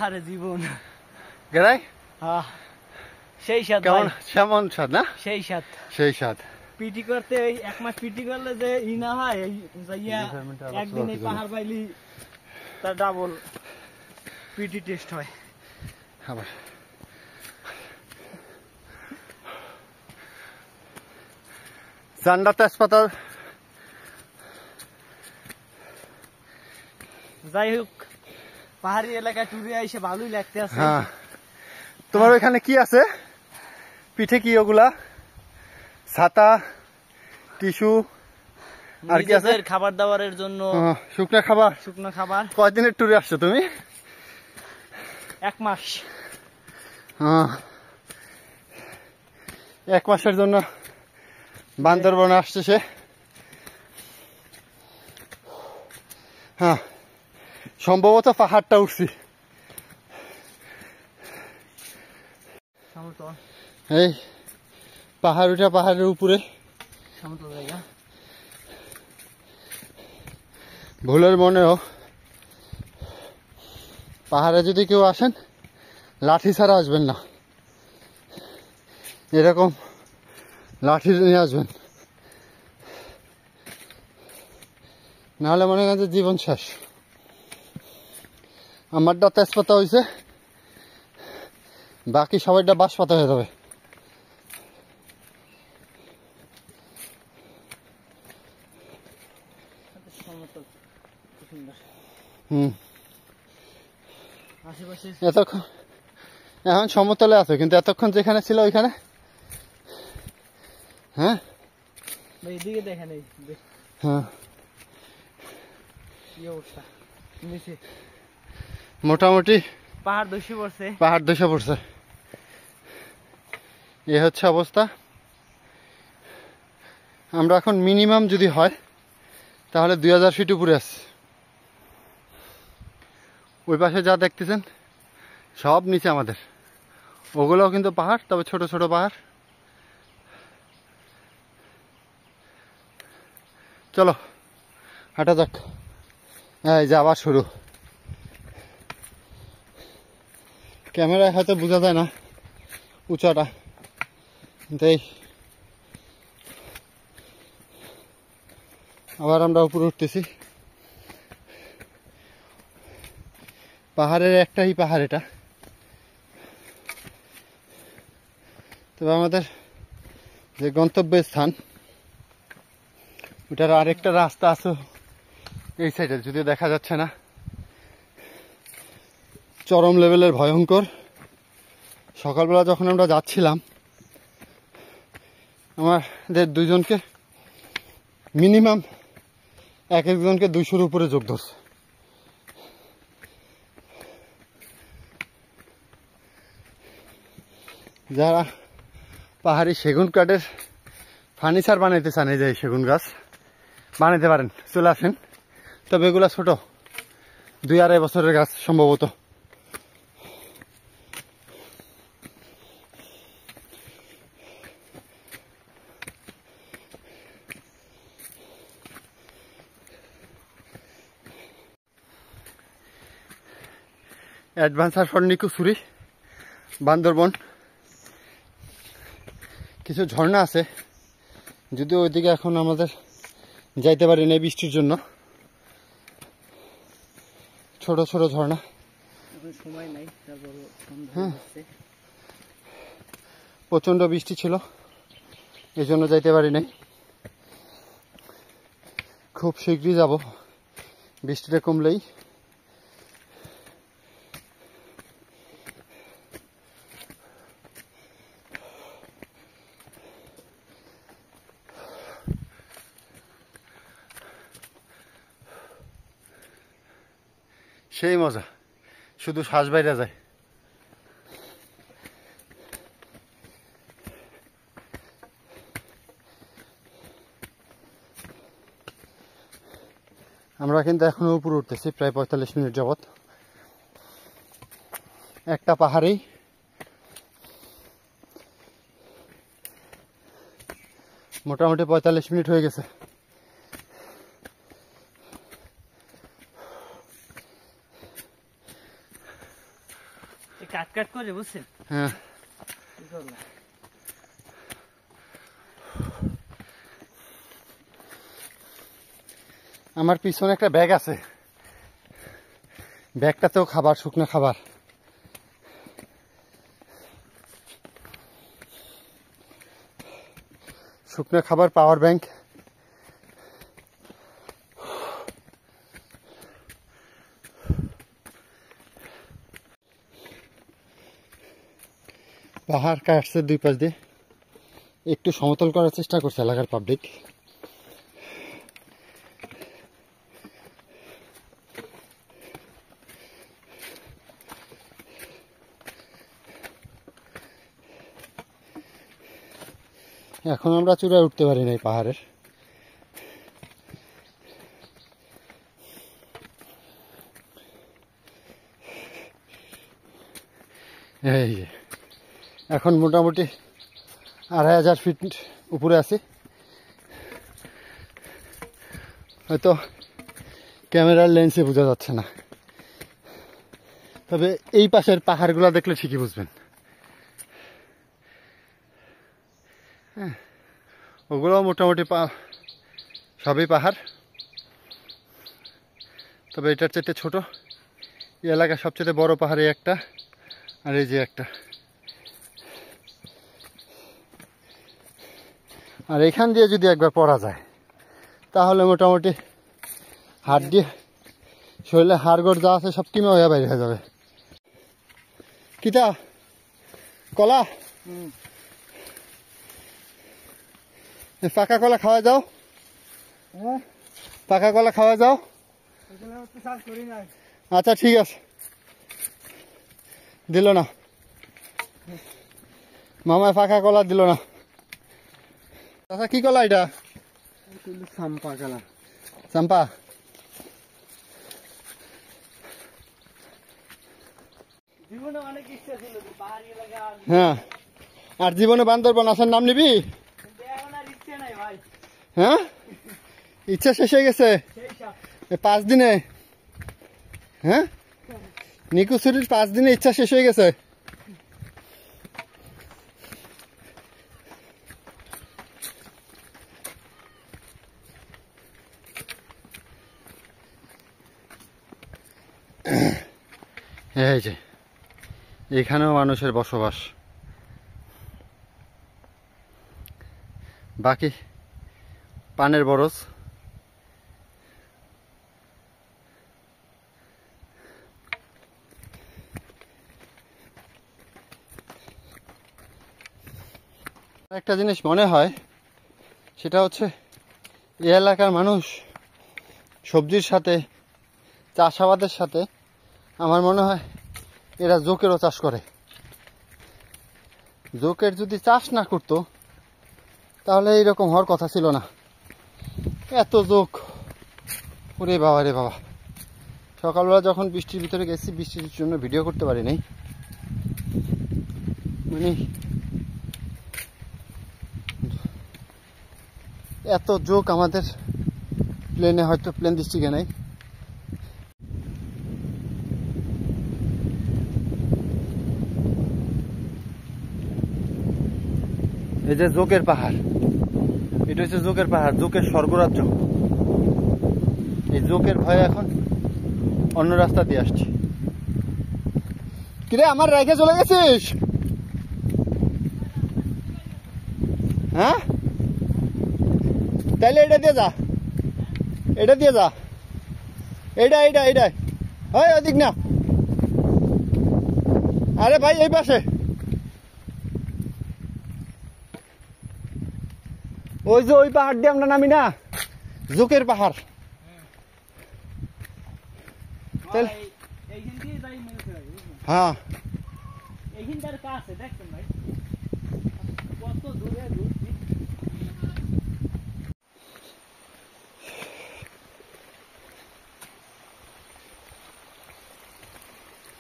আরে জীবন গেরাই সেই স্বাদ কেমন কেমন স্বাদ না সেই স্বাদ সেই স্বাদ পিটি করতে ওই 1 মাস পিটি করলে যে ই না হয় এই যাইয়া একদিন এই পাহাড় পাইলি তার ডাবল পিটি টেস্ট হয় আবার চান্ডা তেজপাতা যাই হোক পাহাড়ি এলাকায় টুরে এসে ভালোই লাগতে আছে। হ্যাঁ তোমার ওখানে কি আছে পিঠে কি ওগুলা ছাতা টিস্যু আর কি আছে খাবার দাবারের জন্য শুকনো খাবার শুকনো খাবার। কয়দিনের ট্যুরে আসছো তুমি 1 মাস 1 মাসের জন্য বান্দরবনে আসছে সে। হ্যাঁ সম্ভবত পাহাড়টা উঠছি এই পাহাড় উঠা পাহাড়ের উপরে সমতল জায়গা ভুলের মনেও পাহাড়ে যদি কেউ আসেন লাঠি ছাড়া আসবেন না, এরকম লাঠি নিয়ে আসবেন, নাহলে মনে করেন যে জীবন শেষ। আমারটা তেজপাতা হয়েছে, বাকি সবাইটা বাঁশপাতা হয়ে যাবে। এতক্ষণ এখন সমতলে আছে, কিন্তু এতক্ষণ যেখানে ছিল ওইখানে হ্যাঁ এইদিকে দেখেন হ্যাঁ কি অবস্থা নিচে মোটামুটি পাহাড় ধসে পড়ছে, পাহাড় ধসে পড়ছে। এ হচ্ছে অবস্থা। আমরা এখন মিনিমাম যদি হয় তাহলে 2000 ফিট উপরে আছে। ওই পাশে যা দেখতেছেন সব নিচে আমাদের, ওগুলোও কিন্তু পাহাড়, তবে ছোট ছোট পাহাড়। চলো হাঁটা যাক। এই যে আবার শুরু। ক্যামেরায় হয়তো বোঝা যায় না উঁচাটা, তাই আবার আমরা উপরে উঠতেছি। পাহাড়ের একটাই পাহাড় এটা, তবে আমাদের যে গন্তব্যের স্থান ওটার আরেকটা রাস্তা আছে এই সাইডে, যদিও দেখা যাচ্ছে না। চরম লেভেলের ভয়ঙ্কর। সকালবেলা যখন আমরা যাচ্ছিলাম আমাদের দুইজনকে মিনিমাম এক একজনকে 200-র উপরে যোগ ধরছে। যারা পাহাড়ি সেগুন কাঠের ফার্নিচার বানাইতে চান, এই যে সেগুন গাছ বানাইতে পারেন, চলে আসেন। তবে এগুলা ছোট, 2-2.5 বছরের গাছ সম্ভবত। অ্যাডভেঞ্চার ফর নিকুচুরি বান্দরবন। কিছু ঝর্ণা আছে, যদিও ওইদিকে এখন আমাদের যাইতে পারি না বৃষ্টির জন্য। ছোট ছোট ঝর্ণা, সময় নাই, হ্যাঁ প্রচন্ড বৃষ্টি ছিল, এই জন্য যাইতে পারি নাই। খুব শীঘ্রই যাব, বৃষ্টিটা কমলেই। সেই মজা, শুধু শ্বাস বাইরে যায়। আমরা কিন্তু এখনো উপরে উঠতেছি প্রায় 45 মিনিট যাবত। একটা পাহাড়েই মোটামুটি 45 মিনিট হয়ে গেছে। কাট কাট করে বুঝছেন। হ্যাঁ কি করবো? আমার পিছনে একটা ব্যাগ আছে, ব্যাগটাতেও খাবার, শুকনো খাবার। শুকনো খাবার, পাওয়ার ব্যাংক। পাহাড় কাটছে দুই পাশ দিয়ে, একটু সমতল করার চেষ্টা করছে এলাকার পাবলিক। এখন আমরা চূড়ায় উঠতে পারি না এই পাহাড়ের। এই যে এখন মোটামুটি 2500 ফিট উপরে আছি। হয়তো ক্যামেরার লেন্সে বোঝা যাচ্ছে না, তবে এই পাশের পাহাড়গুলো দেখলে ঠিকই বুঝবেন। হ্যাঁ, ওগুলো মোটামুটি সবই পাহাড়, তবে এটার চাইতে ছোট। এই এলাকার সবচেয়ে বড় পাহাড়ে একটা, আর এই যে একটা। আর এখান দিয়ে যদি একবার পড়া যায় তাহলে মোটামুটি হাড় দিয়ে শরীরে হাড়গড় যা আছে সব কিমে হয়ে বাইরে হয়ে যাবে। কিতা কলা, পাকা কলা খাওয়া যাও, পাকা কলা খাওয়া যাও। আচ্ছা ঠিক আছে, দিল না মামায়, পাকা কলা দিল না। আচ্ছা কি কলা এটা? চাম্পা কলা। চাম্পা। জীবনে অনেক ইচ্ছা ছিল যে পাহাড়ি এলাকা, হ্যাঁ, আর জীবনে বান্দরবন আসার নাম নিবি? কিন্তু এখন আর ইচ্ছে নাই ভাই। হ্যাঁ, ইচ্ছা শেষ হয়ে গেছে সেই সব 5 দিনে। হ্যাঁ, নিকুচুরির 5 দিনে ইচ্ছা শেষ হয়ে গেছে। এই যে এখানেও মানুষের বসবাস, বাকি পানের বরজ। একটা জিনিস মনে হয়, সেটা হচ্ছে এই এলাকার মানুষ সবজির সাথে, চাষাবাদের সাথে আমার মনে হয় এরা জোকেরও চাষ করে। জোকের যদি চাষ না করতো তাহলে এইরকম হওয়ার কথা ছিল না। এত জোক, ওরে বাবা রে বাবা। সকালবেলা যখন বৃষ্টির ভিতরে গেছি, বৃষ্টির জন্য ভিডিও করতে পারি নাই, মানে এত জোক আমাদের প্লেনে, হয়তো প্লেন ডিস্ট্রিক্টে নাই। এই যে জোকের পাহাড়, এটা হচ্ছে জোকের পাহাড়, জোকের স্বর্গরাজ্য। এই জোকের ভয়ে এখন অন্য রাস্তা দিয়ে আসছি। কিরে আমার রেখে চলে গেছিস? হ্যাঁ, তাইলে এটা দিয়ে যা, এটা দিয়ে যা, এইটা এইটা এইটা। ওই ওদিক না, আরে ভাই এই পাশে। ওই যে ওই পাহাড় দিয়ে আমরা নামি না, জোকের পাহাড়। হ্যাঁ, এইখানটার কাছে দেখছেন ভাই কত দূরে ঘুরছি।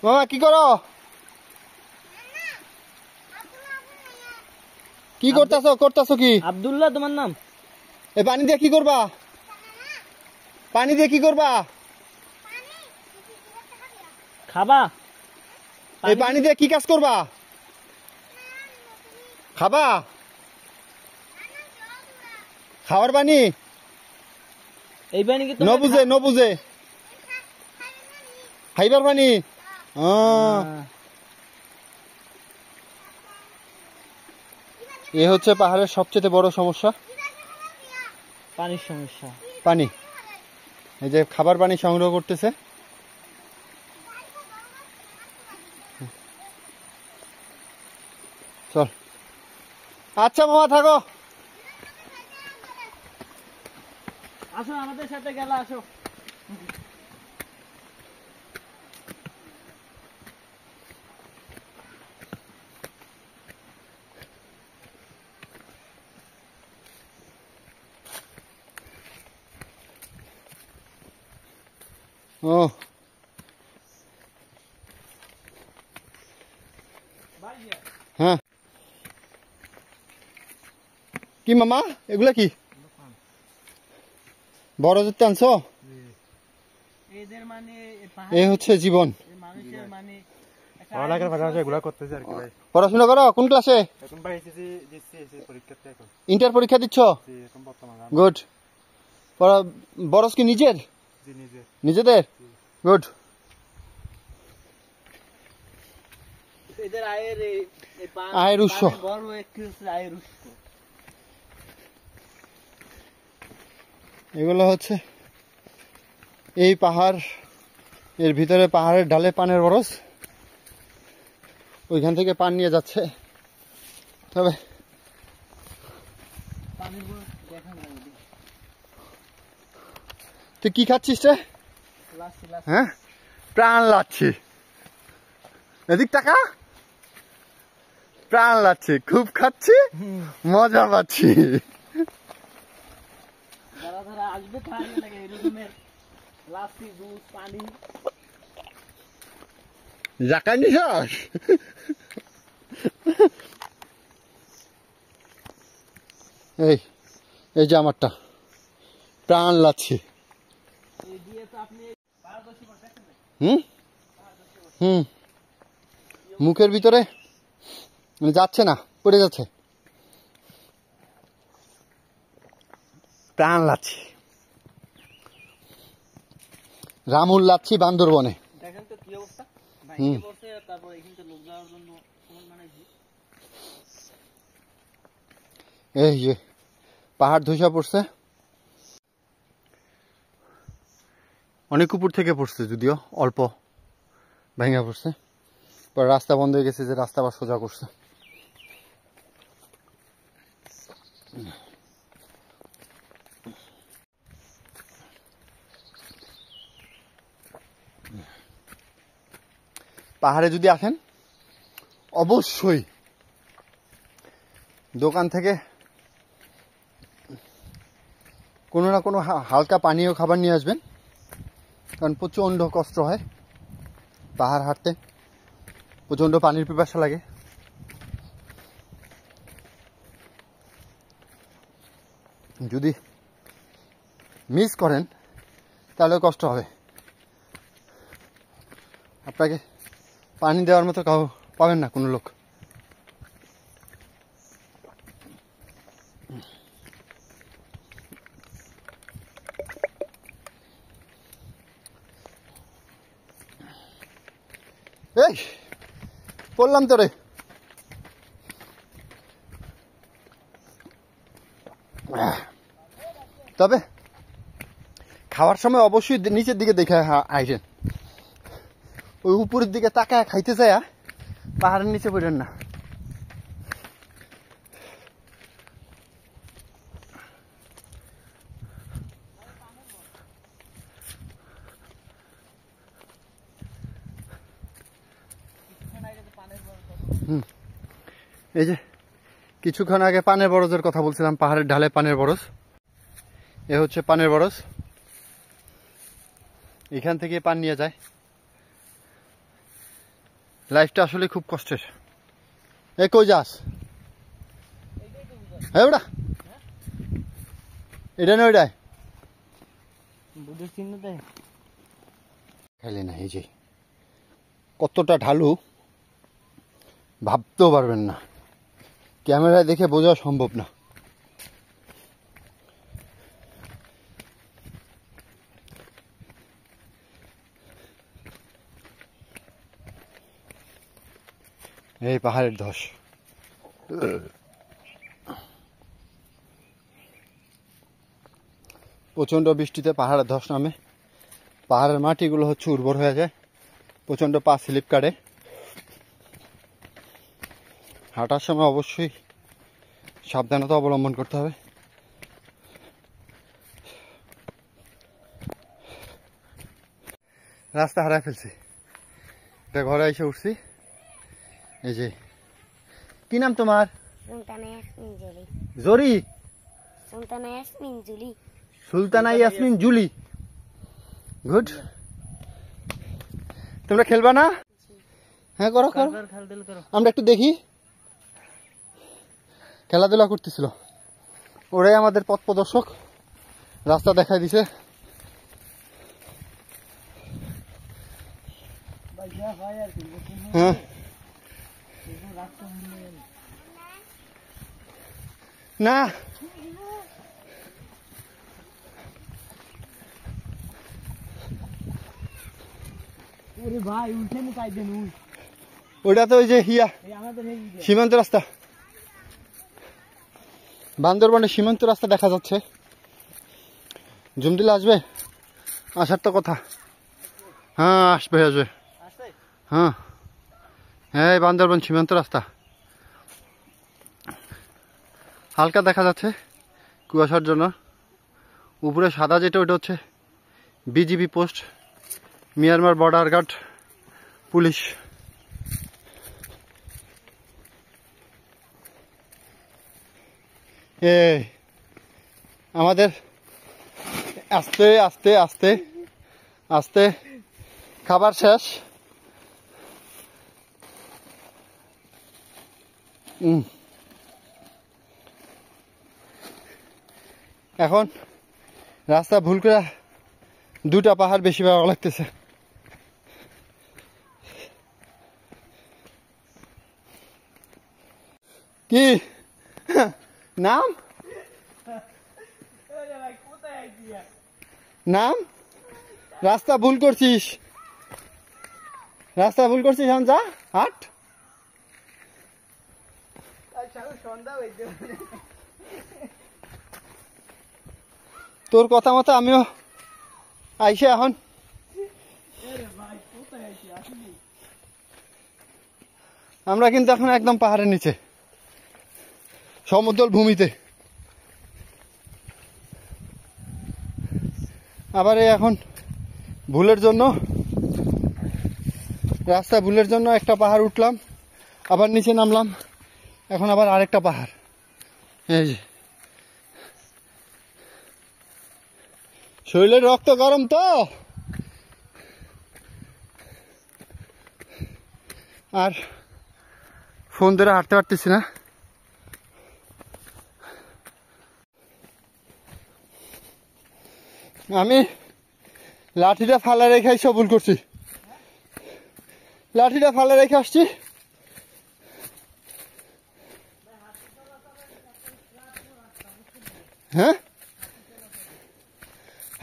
মামা কি করো? কি করতেছো? করতেছো কি? আব্দুল্লাহ তোমার নাম? এই পানি দিয়ে কি করবা? পানি দিয়ে কি করবা? খাবা? এই পানি দিয়ে কি কাজ করবা? খাবা? খাওয়ার পানি? এই পানি কি ন বুঝে খাইবার পানি? এ হচ্ছে পাহাড়ের সবচেয়ে বড় সমস্যা, পানির সমস্যা। পানি। এই যে খাবার পানি সংগ্রহ করতেছে। চল, আচ্ছা মামা থাকো। আসো আমাদের সাথে গেলা, আসো। ও হ্যাঁ, কি মামা এগুলা কি বড় যেতে আনছো? এদের মানে এই হচ্ছে জীবন। মানুষের মানে পড়াশোনা করো? কোন ক্লাসে? ইন্টার পরীক্ষা দিচ্ছ? গুড। বরস কি নিজের? নিজেদের? গুড। এদের আয়ের উৎস। বড় একটি আয়ের উৎস। এগুলো হচ্ছে এই পাহাড়, এর ভিতরে পাহাড়ের ঢালে পানের বরজ, ওইখান থেকে পান নিয়ে যাচ্ছে। তবে তুই কি খাচ্ছিস রে? হ্যাঁ, প্রাণ লাচ্ছি। এদিক টাকা, প্রাণ লাচ্ছি, খুব খাচ্ছি, মজা পাচ্ছি। যারা যারা আসবে তাহলে লাগে এরকমের লাচ্ছি, দুধ, পানি। জাকাই নিছাস? এই এই যে আমারটা প্রাণ লাচ্ছি। হুম, মুখের ভিতরে যাচ্ছে না, পড়ে যাচ্ছে। প্রাণ লাচ্ছি, রামুল লাচ্ছি বান্দরবনে। দেখেন তো কি অবস্থা। তারপর এখানে লোক যাওয়ার জন্য এই যে পাহাড় ধসা পড়ছে, অনেক উপর থেকে পড়ছে, যদিও অল্প ভেঙে পড়ছে। পর রাস্তা বন্ধ হয়ে গেছে, যে রাস্তা আবার সোজা করছে। পাহাড়ে যদি আসেন অবশ্যই দোকান থেকে কোনো না কোনো হালকা পানীয় খাবার নিয়ে আসবেন, কারণ প্রচণ্ড কষ্ট হয় পাহাড় হাঁটতে, প্রচণ্ড পানির পিপাসা লাগে। যদি মিস করেন তাহলে কষ্ট হবে। আপনাকে পানি দেওয়ার মতো কাউ পাবেন না, কোনো লোক। এই বললাম তো রে, তবে খাওয়ার সময় অবশ্যই নিচের দিকে দেখে আইসেন। ওই উপরের দিকে তাকায় খাইতে যায়, পাহাড়ের নিচে পড়েন না। এই যে কিছুক্ষণ আগে পানের বরজের কথা বলছিলাম, পাহাড়ের ঢালে পানের বরজ। এ হচ্ছে পানের বরজ, এখান থেকে পান নিয়ে যায়। লাইফটা আসলে খুব কষ্টের। এ কই যাস? হ্যাঁ ওটা এটা না ওইটাই খাইলে না। এই যে কতটা ঢালু, ভাবতেও পারবেন না, ক্যামেরায় দেখে বোঝা সম্ভব না। এই পাহাড়ের ধস, প্রচন্ড বৃষ্টিতে পাহাড়ের ধস নামে, পাহাড়ের মাটিগুলো হচ্ছে উর্বর হয়ে যায়, প্রচন্ড পা স্লিপ কাটে। হাঁটার সময় অবশ্যই সাবধানতা অবলম্বন করতে হবে। রাস্তা হারাই ফেলছি, এটা ঘরে এসে উঠছি। এই যে, কি নাম তোমার? জরি, সুলতানা ইয়াসমিন জুলি। গুড। তোমরা খেলবা না? হ্যাঁ করো করো, আমরা একটু দেখি। খেলাধুলা করতেছিল, ওরাই আমাদের পথ প্রদর্শক, রাস্তা দেখাই দিছে। হ্যাঁ না, ওটা তো ওই যে হিয়া সীমান্ত রাস্তা, বান্দরবানের সীমান্ত রাস্তা দেখা যাচ্ছে। জুম দিলে আসবে, আসার তো কথা। হ্যাঁ আসবে আসবে, হ্যাঁ হ্যাঁ বান্দরবান সীমান্ত রাস্তা হালকা দেখা যাচ্ছে কুয়াশার জন্য। উপরে সাদা যেটা ওটা হচ্ছে BGB post, Myanmar border guard police. আমাদের আস্তে আস্তে আস্তে আস্তে খাবার শেষ। এখন রাস্তা ভুল করে দুটা পাহাড় বেশি ভালো লাগতেছে। কি নাম? নাম? রাস্তা ভুল করছিস, রাস্তা ভুল করছিস। এখন যা হাট। তোর কথা মতো আমিও আইসে এখন আমরা কিন্তু এখন একদম পাহাড়ের নিচে সমতল ভূমিতে। আবার এখন ভুলের জন্য, রাস্তা ভুলের জন্য একটা পাহাড় উঠলাম, আবার নিচে নামলাম, এখন আবার আরেকটা পাহাড়। এই যে শরীরের রক্ত গরম তো, আর ফোন ধরে হাঁটতে পারতেছি না। আমি লাঠিটা ফালা রেখে সব ভুল করছি, লাঠিটা ফালা রেখে আসছি। হ্যাঁ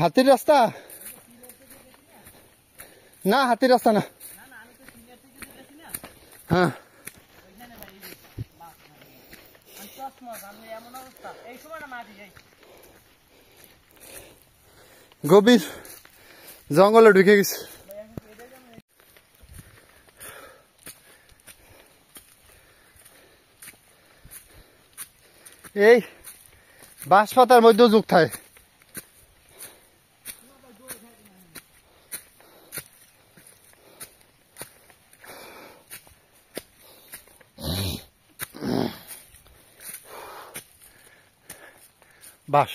হাতির রাস্তা না, হাতির রাস্তা না। হ্যাঁ গভীর জঙ্গলে ঢুকে গেছে। এই বাঁশ পাতার মধ্যেও যুগ থাকে। বাঁশ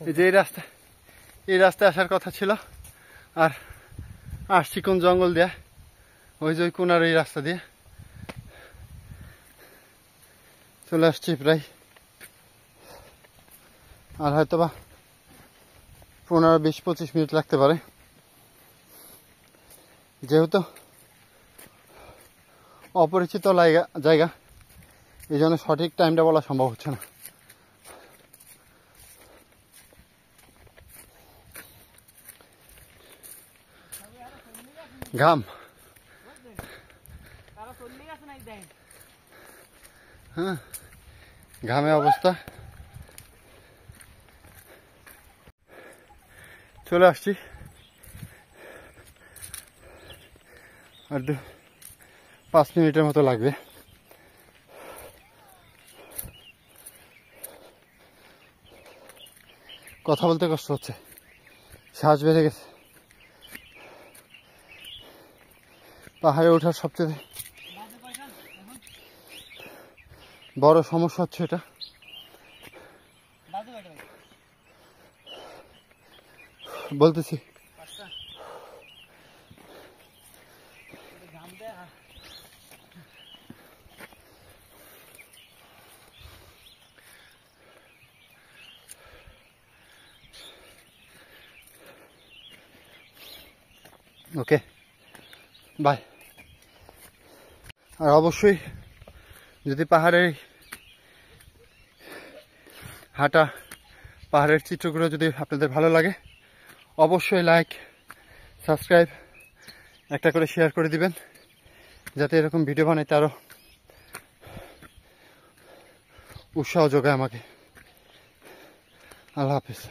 এই যে এই রাস্তায় আসার কথা ছিল, আর আসছি কোন জঙ্গল দিয়ে, ওই যে ওই কোনার এই রাস্তা দিয়ে চলে আসছি প্রায়। আর হয়তো বা 15-20-25 মিনিট লাগতে পারে, যেহেতু অপরিচিত জায়গা এই জন্য সঠিক টাইমটা বলা সম্ভব হচ্ছে না। ঘাম, হ্যাঁ ঘামে অবস্থা। চলে আসছি, আর 5 মিনিটের মতো লাগবে। কথা বলতে কষ্ট হচ্ছে, শ্বাস বেড়ে গেছে। পাহাড়ে ওঠার সবচেয়ে বড় সমস্যা হচ্ছে এটা, বলতেছি ওকে বাই। আর অবশ্যই যদি পাহাড়ের হাঁটা, পাহাড়ের চিত্রগুলো যদি আপনাদের ভালো লাগে, অবশ্যই লাইক, সাবস্ক্রাইব, একটা করে শেয়ার করে দিবেন, যাতে এরকম ভিডিও বানাইতে আরো উৎসাহ যোগায় আমাকে। আল্লাহ হাফেজ।